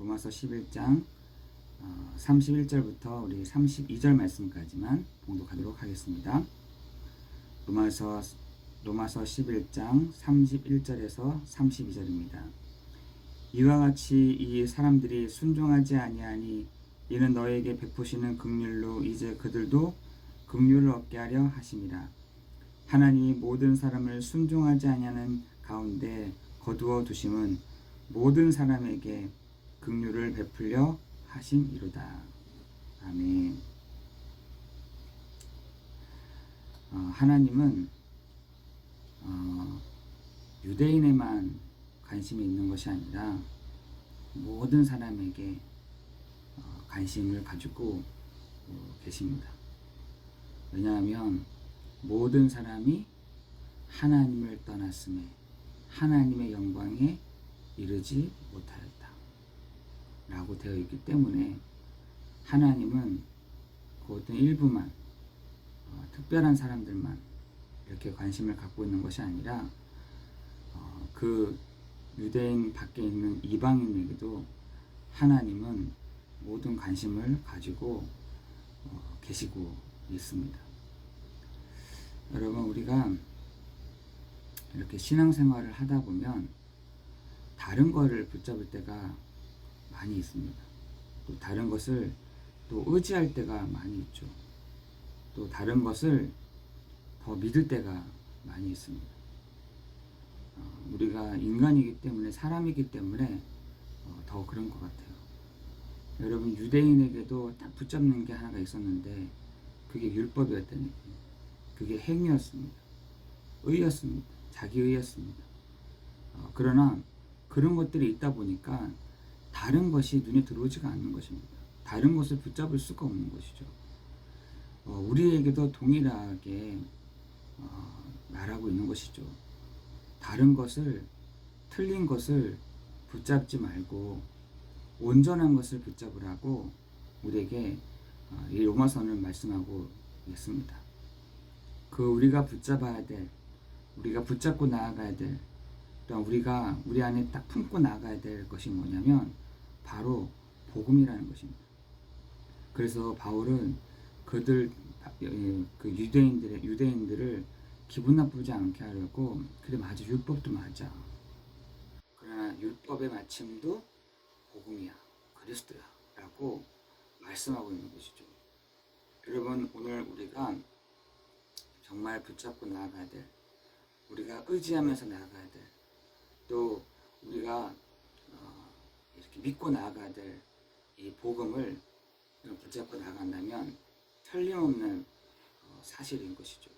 로마서 11장 31절부터 우리 32절 말씀까지만 봉독하도록 하겠습니다. 로마서 11장 31절에서 32절입니다. 이와 같이 이 사람들이 순종하지 아니하니 이는 너에게 베푸시는 긍휼로 이제 그들도 긍휼을 얻게 하려 하심이라. 하나님이 모든 사람을 순종하지 아니하는 가운데 거두어 두심은 모든 사람에게 긍휼을 베풀려 하심이로다. 아멘. 하나님은 유대인에만 관심이 있는 것이 아니라 모든 사람에게 관심을 가지고 계십니다. 왜냐하면 모든 사람이 하나님을 떠났음에 하나님의 영광에 이르지 못하였다 라고 되어 있기 때문에 하나님은 그 어떤 일부만 특별한 사람들만 이렇게 관심을 갖고 있는 것이 아니라 그 유대인 밖에 있는 이방인에게도 하나님은 모든 관심을 가지고 계시고 있습니다. 여러분, 우리가 이렇게 신앙생활을 하다 보면 다른 거를 붙잡을 때가 많이 있습니다. 또 다른 것을 또 의지할 때가 많이 있죠. 또 다른 것을 더 믿을 때가 많이 있습니다. 우리가 인간이기 때문에, 사람이기 때문에 더 그런 것 같아요. 여러분, 유대인에게도 딱 붙잡는 게 하나가 있었는데 그게 율법이었다니까요. 그게 행위였습니다. 의였습니다. 자기 의였습니다. 그러나 그런 것들이 있다 보니까 다른 것이 눈에 들어오지가 않는 것입니다. 다른 것을 붙잡을 수가 없는 것이죠. 우리에게도 동일하게 말하고 있는 것이죠. 다른 것을, 틀린 것을 붙잡지 말고 온전한 것을 붙잡으라고 우리에게 이 로마서는 말씀하고 있습니다. 우리가 붙잡아야 될, 우리가 붙잡고 나아가야 될, 또 우리가 우리 안에 딱 품고 나아가야 될 것이 뭐냐면 바로 복음이라는 것입니다. 그래서 바울은 그 유대인들을 기분 나쁘지 않게 하려고, 그래 맞아, 율법도 맞아, 그러나 율법의 마침도 복음이야, 그리스도야 라고 말씀하고 있는 것이죠. 여러분, 오늘 우리가 정말 붙잡고 나아가야 될, 우리가 의지하면서 나아가야 될, 또 우리가 이렇게 믿고 나아가야 될 이 복음을 붙잡고 나아간다면 틀림없는 사실인 것이죠.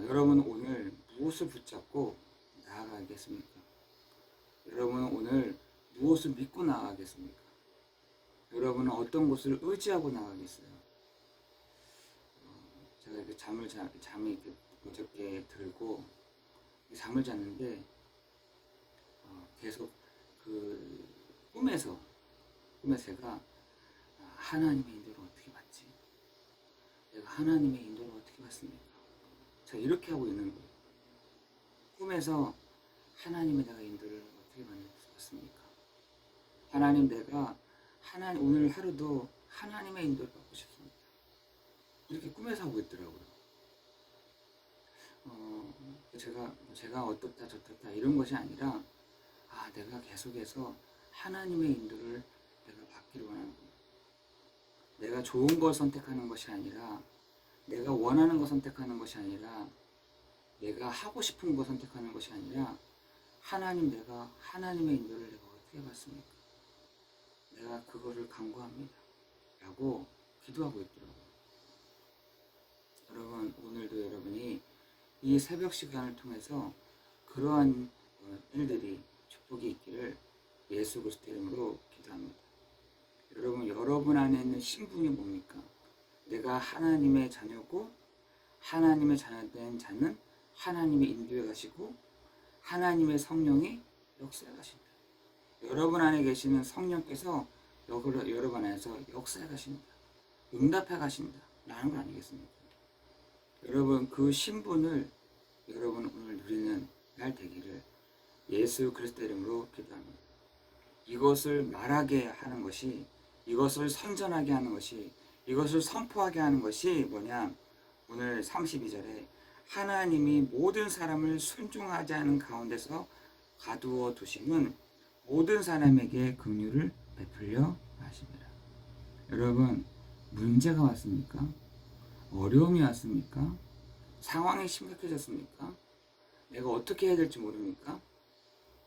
여러분, 오늘 무엇을 붙잡고 나아가겠습니까? 여러분, 오늘 무엇을 믿고 나아가겠습니까? 여러분은 어떤 것을 의지하고 나아가겠어요? 제가 이렇게 잠이 이렇게 어저께 들고 잠을 잤는데 계속 그 꿈에서 제가 하나님의 인도를 어떻게 받지? 내가 하나님의 인도를 어떻게 받습니까? 제가 이렇게 하고 있는 거예요. 꿈에서 하나님의 내가 인도를 어떻게 받습니까? 하나님, 내가 오늘 하루도 하나님의 인도를 받고 싶습니다. 이렇게 꿈에서 하고 있더라고요. 제가 어떻다 저떻다 이런 것이 아니라 내가 계속해서 하나님의 인도를 내가 받기를 원하는 겁니다. 내가 좋은 걸 선택하는 것이 아니라, 내가 원하는 걸 선택하는 것이 아니라, 내가 하고 싶은 걸 선택하는 것이 아니라, 내가 하나님의 인도를 내가 어떻게 받습니까? 내가 그거를 간구합니다 라고 기도하고 있더라고요. 여러분, 오늘도 여러분이 이 새벽 시간을 통해서 그러한 일들이, 축복이 있기를 예수 그리스도 이름으로 기도합니다. 여러분 안에 있는 신분이 뭡니까? 내가 하나님의 자녀고, 하나님의 자녀된 자는 하나님의 인도에 가시고 하나님의 성령이 역사에 가신다. 여러분 안에 계시는 성령께서 여러분 안에서 역사에 가신다, 응답해 가신다 라는 거 아니겠습니까? 여러분, 그 신분을 여러분 오늘 누리는 날 되기를 예수 그리스도 이름으로 기도합니다. 이것을 말하게 하는 것이, 이것을 선전하게 하는 것이, 이것을 선포하게 하는 것이 뭐냐? 오늘 32절에 하나님이 모든 사람을 순종하지 않은 가운데서 가두어 두심은 모든 사람에게 긍휼을 베풀려 하심이라. 여러분, 문제가 왔습니까? 어려움이 왔습니까? 상황이 심각해졌습니까? 내가 어떻게 해야 될지 모릅니까?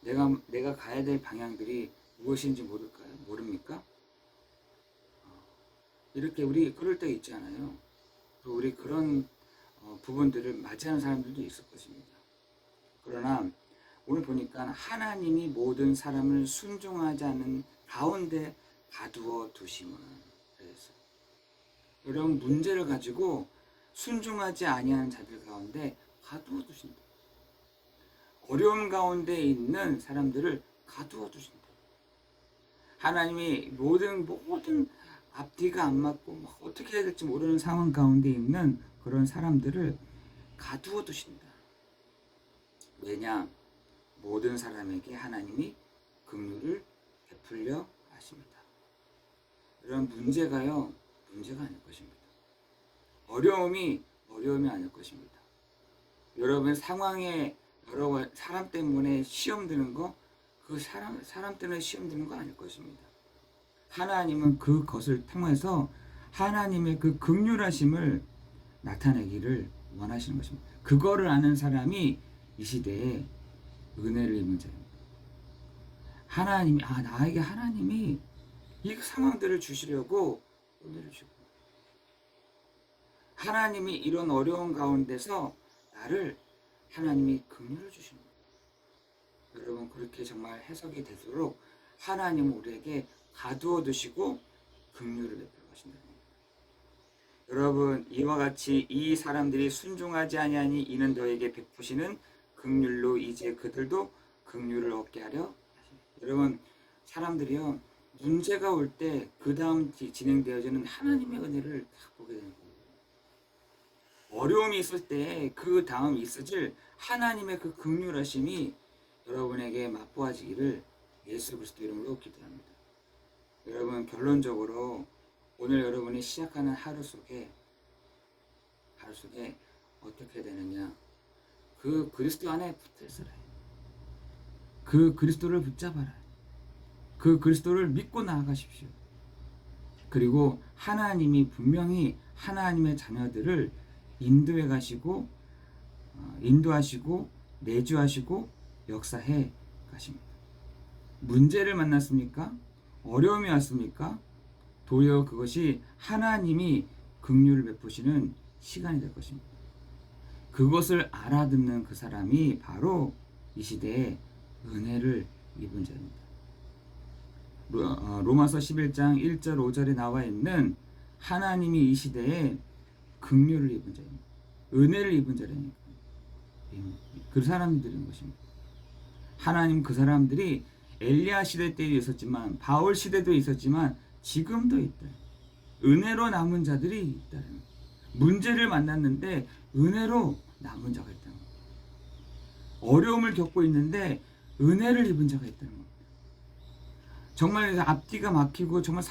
내가 가야 될 방향들이 무엇인지 모릅니까? 이렇게 우리 그럴 때 있잖아요. 또 우리 그런 부분들을 맞이하는 사람들도 있을 것입니다. 그러나 오늘 보니까 하나님이 모든 사람을 순종하지 않는 가운데 가두어 두심은 그래서 여러분 문제를 가지고 순종하지 아니하는 자들 가운데 가두어 두신다. 어려움 가운데 있는 사람들을 가두어 두신다. 하나님이 모든 앞뒤가 안 맞고 어떻게 해야 될지 모르는 상황 가운데 있는 그런 사람들을 가두어 두신다. 왜냐? 모든 사람에게 하나님이 긍휼을 베풀려 하십니다. 이런 문제가 아닐 것입니다. 어려움이 아닐 것입니다. 여러분 상황에 여러 사람 때문에 시험 드는 거, 그 사람 때문에 시험 드는 거 아닐 것입니다. 하나님은 그것을 통해서 하나님의 그 긍휼하심을 나타내기를 원하시는 것입니다. 그거를 아는 사람이 이 시대에 은혜를 입은 자입니다. 나에게 하나님이 이 상황들을 주시려고 은혜를 주고, 하나님이 이런 어려운 가운데서 나를 하나님이 긍휼을 주시는 거예요. 여러분 그렇게 정말 해석이 되도록 하나님은 우리에게 가두어 두시고 긍휼을 베풀어 가신다는 겁니다. 여러분 이와 같이 이 사람들이 순종하지 아니하니 이는 너에게 베푸시는 긍휼로 이제 그들도 긍휼을 얻게 하려 하십니다. 여러분 사람들이요 문제가 올 때 그 다음 진행되어지는 하나님의 은혜를 다 보게 되는 거예요. 어려움이 있을 때 그 다음 있어질 하나님의 그 긍휼하심이 여러분에게 맛보아지기를 예수 그리스도 이름으로 기도합니다. 여러분 결론적으로 오늘 여러분이 시작하는 하루 속에 어떻게 되느냐? 그 그리스도 안에 붙어 있어라. 그 그리스도를 붙잡아라. 그 그리스도를 믿고 나아가십시오. 그리고 하나님이 분명히 하나님의 자녀들을 인도하시고 내주하시고 역사해 가십니다. 문제를 만났습니까? 어려움이 왔습니까? 도리어 그것이 하나님이 긍휼을 베푸시는 시간이 될 것입니다. 그것을 알아듣는 그 사람이 바로 이 시대에 은혜를 입은 자입니다. 로마서 11장 1절 5절에 나와 있는 하나님이 이 시대에 긍휼을 입은 자입니다. 은혜를 입은 자라니까. 그 사람들인 것입니다. 하나님 그 사람들이 엘리야 시대 때도 있었지만 바울 시대도 있었지만 지금도 있다. 은혜로 남은 자들이 있다. 문제를 만났는데 은혜로 남은 자가 있다는 겁니다. 어려움을 겪고 있는데 은혜를 입은 자가 있다는 겁니다. 정말 앞뒤가 막히고 정말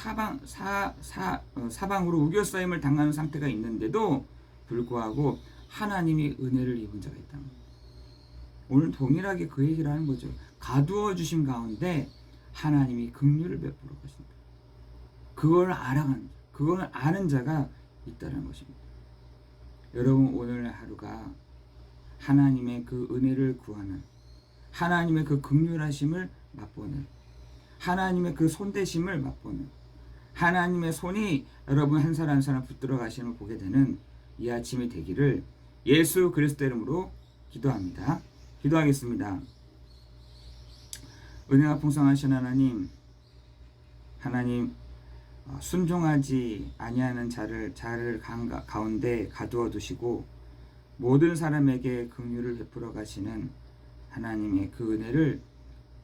사방으로 우겨싸임을 당하는 상태가 있는데도 불구하고 하나님이 은혜를 입은 자가 있다는 겁니다. 오늘 동일하게 그 얘기를 하는 거죠. 가두어 주신 가운데 하나님이 긍휼을 베풀어 가신다. 그걸 아는 자가 있다는 것입니다. 여러분 오늘 하루가 하나님의 그 은혜를 구하는, 하나님의 그 긍휼하심을 맛보는, 하나님의 그 손대심을 맛보는, 하나님의 손이 여러분 한 사람 한 사람 붙들어 가심을 보게 되는 이 아침이 되기를 예수 그리스도 이름으로 기도합니다. 기도하겠습니다. 은혜가 풍성하신 하나님 순종하지 아니하는 자를 가운데 가두어 두시고 모든 사람에게 긍휼을 베풀어 가시는 하나님의 그 은혜를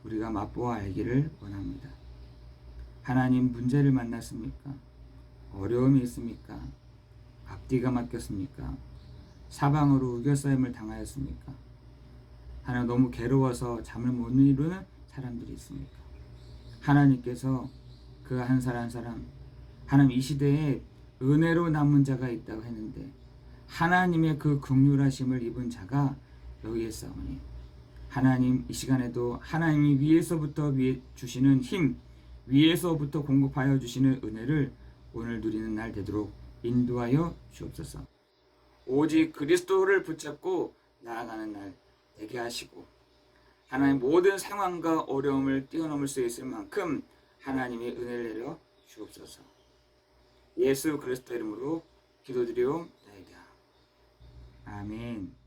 우리가 맛보아 알기를 원합니다. 하나님 문제를 만났습니까? 어려움이 있습니까? 앞뒤가 막혔습니까? 사방으로 우겨싸임을 당하였습니까? 하나님 너무 괴로워서 잠을 못 이루는 사람들이 있습니까? 하나님께서 그 한 사람 한 사람, 하나님 이 시대에 은혜로 남은 자가 있다고 했는데 하나님의 그 긍휼하심을 입은 자가 여기에 있사오니 하나님 이 시간에도 하나님이 위에서부터 주시는 힘, 위에서부터 공급하여 주시는 은혜를 오늘 누리는 날 되도록 인도하여 주옵소서. 오직 그리스도를 붙잡고 나아가는 날 되게 하시고 하나님 모든 상황과 어려움을 뛰어넘을 수 있을 만큼 하나님의 은혜를 내려 주옵소서. 예수 그리스도 이름으로 기도드리옵나이다. 아멘.